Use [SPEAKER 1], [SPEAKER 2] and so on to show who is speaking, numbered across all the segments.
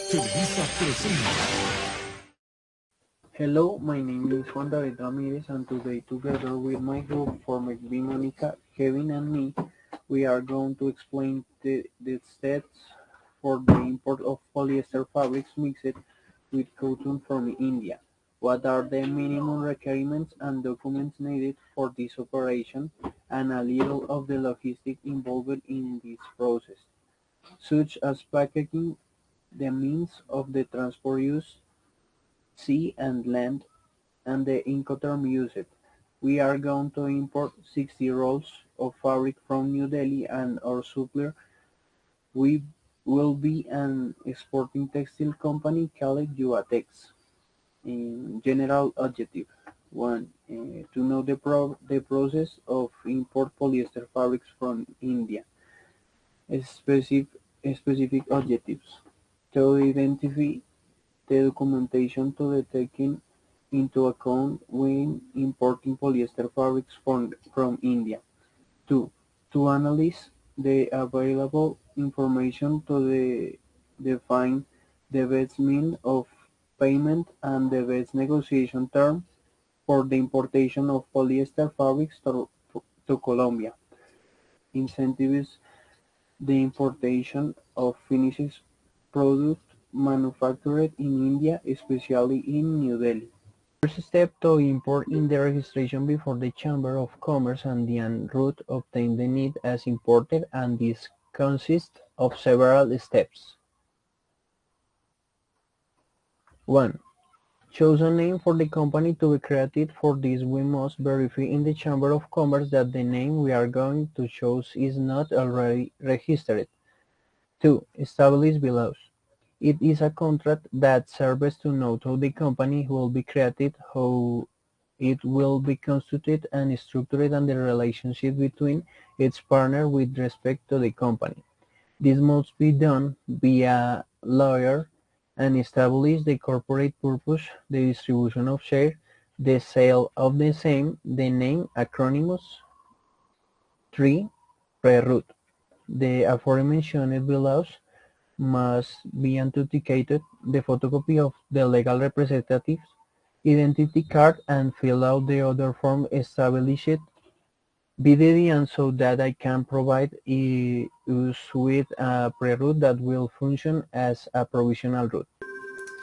[SPEAKER 1] Televisa presenta.
[SPEAKER 2] Hello, my name is Juan David Ramirez, and today, together with my group, formed by Monica, Kevin, and me, we are going to explain the steps for the import of polyester fabrics mixed with cotton from India. What are the minimum requirements and documents needed for this operation, and a little of the logistics involved in this process, such as packaging, the means of the transport used, sea and land, and the Incoterm used. We are going to import 60 rolls of fabric from New Delhi, and our supplier we will be an exporting textile company called Yuatex. In general objective: 1. To know the process of import polyester fabrics from India. Specific, specific objectives: to identify the documentation to be taken into account when importing polyester fabrics from India. 2. To analyze the available information to define the best means of payment and the best negotiation term for the importation of polyester fabrics to Colombia. Incentives the importation of finished products manufactured in India, especially in New Delhi. First step: to import in the registration before the Chamber of Commerce and the en route obtain the need as imported, and this consists of several steps. 1. Choose a name for the company to be created. For this we must verify in the Chamber of Commerce that the name we are going to choose is not already registered. 2. Establish below. It is a contract that serves to note how the company will be created, how it will be constituted and structured, and the relationship between its partner with respect to the company. This must be done via lawyer and establish the corporate purpose, the distribution of shares, the sale of the same, the name, acronyms. 3. Pre-route. The aforementioned below must be authenticated, the photocopy of the legal representative's identity card, and fill out the other form established BDD, so that I can provide us with a pre-route that will function as a provisional route.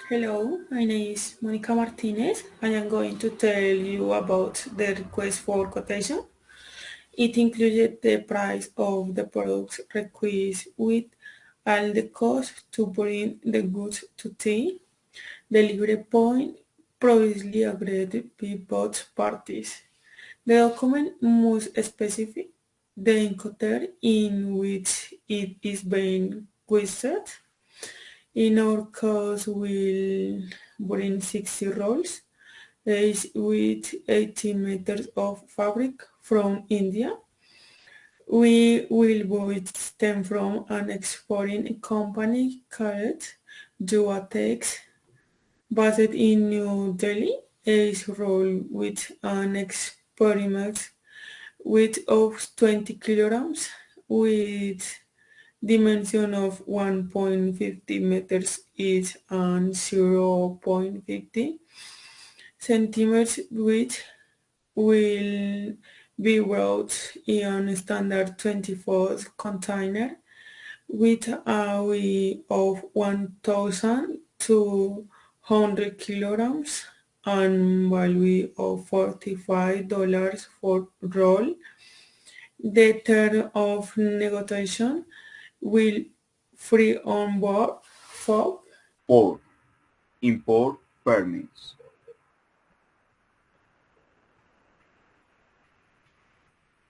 [SPEAKER 3] Hello, my name is Monica Martinez. I am going to tell you about the request for quotation. It included the price of the products requested with all the costs to bring the goods to the delivery point previously agreed by both parties. The document must specify the Incoterm in which it is being requested. In our case, we'll bring 60 rolls, each with 80 meters of fabric from India. We will buy them from an exporting company called Yuatex, based in New Delhi. Each roll with an experiment weight of 20 kilograms with dimension of 1.50 meters each and 0.50 centimeters, which will be brought in a standard 24 container with a weight of 1,200 kilograms and value of $45 for roll. The term of negotiation will free on board for
[SPEAKER 4] 4. Import permits.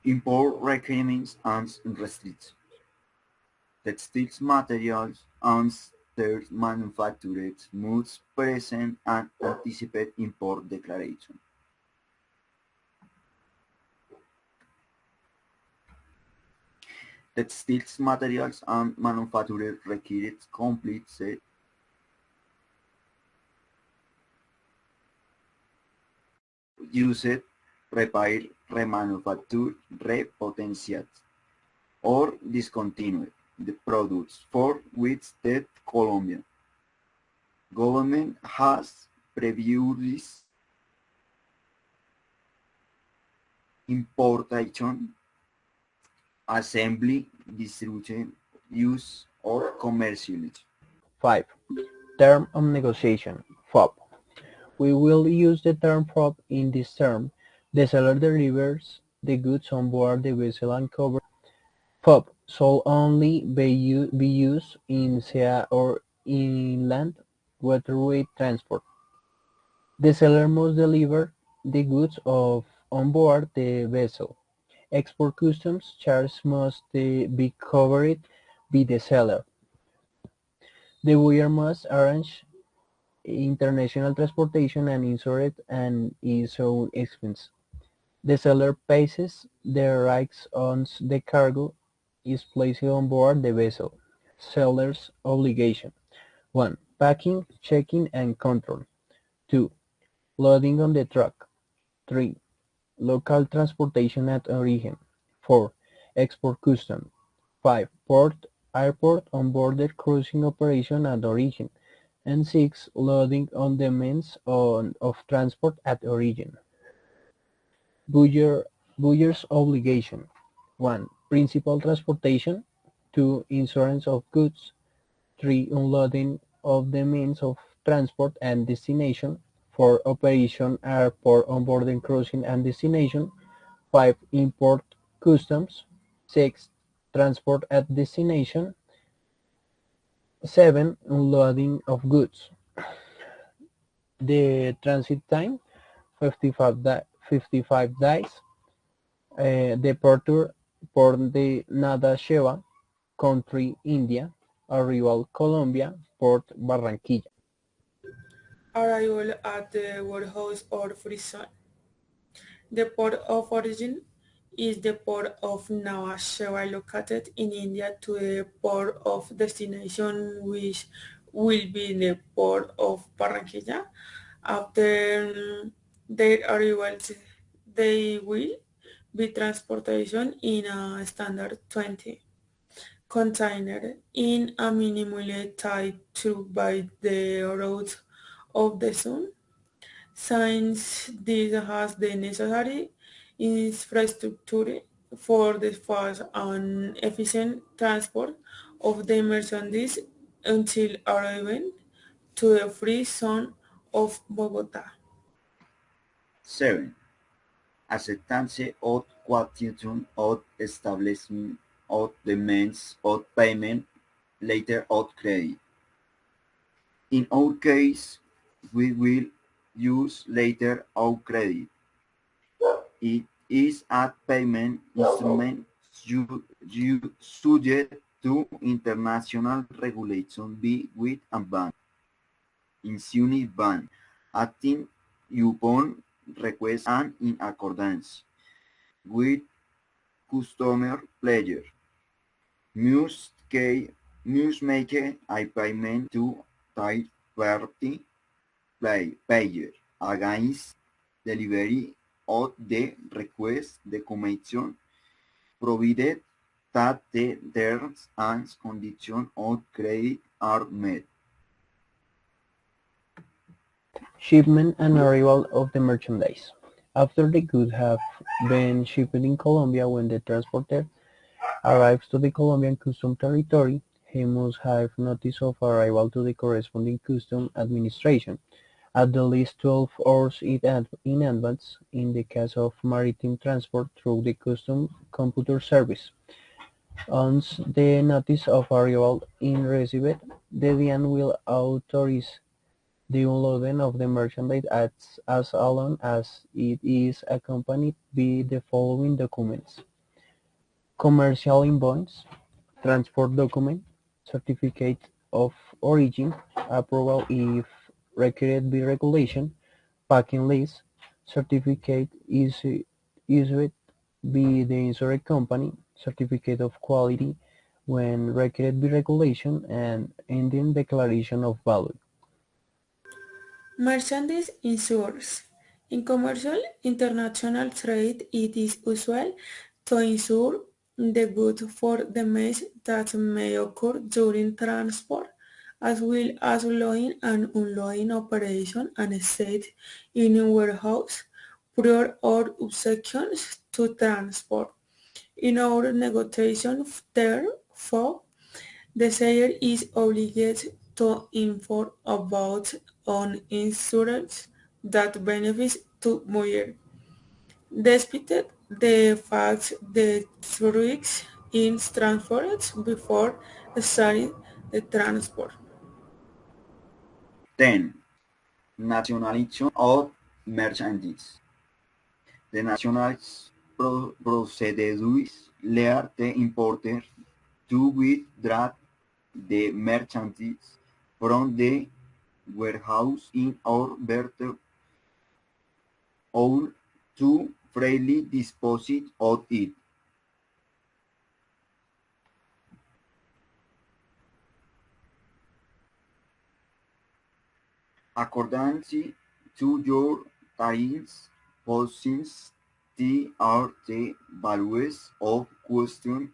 [SPEAKER 4] Import requirements and restrictions. Textiles materials and their manufacturers must present an anticipated import declaration. Textiles materials and manufacturers require complete set used, repair, remanufacture, repotentiate, or discontinued the products for which the Colombia Government has previously importation, assembly, distribution, use, or commercialization.
[SPEAKER 2] 5. Term of negotiation, FOB. We will use the term FOB in this term. The seller delivers the goods on board the vessel and covers. FOB shall only be used in sea or inland waterway transport. The seller must deliver the goods on board the vessel. Export customs charges must be covered by the seller. The buyer must arrange international transportation and insure it at his own expense. The seller pays the rights once the cargo is placed on board the vessel. Seller's obligation: 1. Packing, checking, and control. 2. Loading on the truck. 3. Local transportation at origin. 4. Export custom. 5. Port, airport, on-border cruising operation at origin. And 6. Loading on the means of transport at origin. Buyer's obligation: 1. Principal transportation. 2. Insurance of goods. 3. Unloading of the means of transport and destination. 4. Operation airport onboarding cruising and destination. 5. Import customs. 6. Transport at destination. 7. Unloading of goods. The transit time 55 days. Departure Port de Nadasheva, country India. Arrival Colombia, Port Barranquilla.
[SPEAKER 3] Arrival at the warehouse or free zone. The port of origin is the port of Nhava Sheva located in India to the port of destination, which will be the port of Barranquilla. After their arrival, they will be transportation in a standard 20 container in a minimally tight truck by the roads of the sun. Since this has the necessary infrastructure for the fast and efficient transport of the merchandise until arriving to the free zone of Bogota.
[SPEAKER 4] 7. Acceptance of quotation of establishment of the means of payment, later of credit. In our case, we will use later of credit. It is a payment instrument subject to international regulation by with and bank. Insunit bank, acting upon request and in accordance with customer pleasure, must make a payment to third party payer against delivery of the request documentation, provided that the terms and conditions of credit are met.
[SPEAKER 2] Shipment and arrival of the merchandise. After the goods have been shipped in Colombia, when the transporter arrives to the Colombian custom territory, he must have notice of arrival to the corresponding custom administration at the least 12 hours in advance in the case of maritime transport through the custom computer service. Once the notice of arrival is received, the DIAN will authorize the unloading of the merchandise as long as it is accompanied by the following documents: commercial invoice, transport document, certificate of origin, approval if required by regulation, packing list, certificate issued by the insurance company, certificate of quality when required by regulation, and ending declaration of value.
[SPEAKER 3] Merchandise insurers. In commercial international trade, it is usual to insure the good for damage that may occur during transport as well as loading and unloading operation and state in a warehouse prior or objections to transport. In our negotiation, therefore, the seller is obligated to inform about on insurance that benefits to buyer. Despite the fact the risks is transferred before starting the transport.
[SPEAKER 4] 10. Nationalization of merchandise. The national procedures lead the importer to withdraw the merchandise from the warehouse in order or to freely dispose of it. According to your times positions, the are the values of question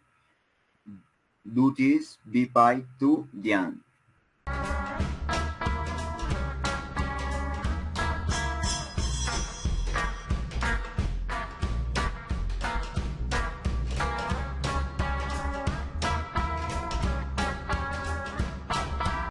[SPEAKER 4] duties be paid to the end.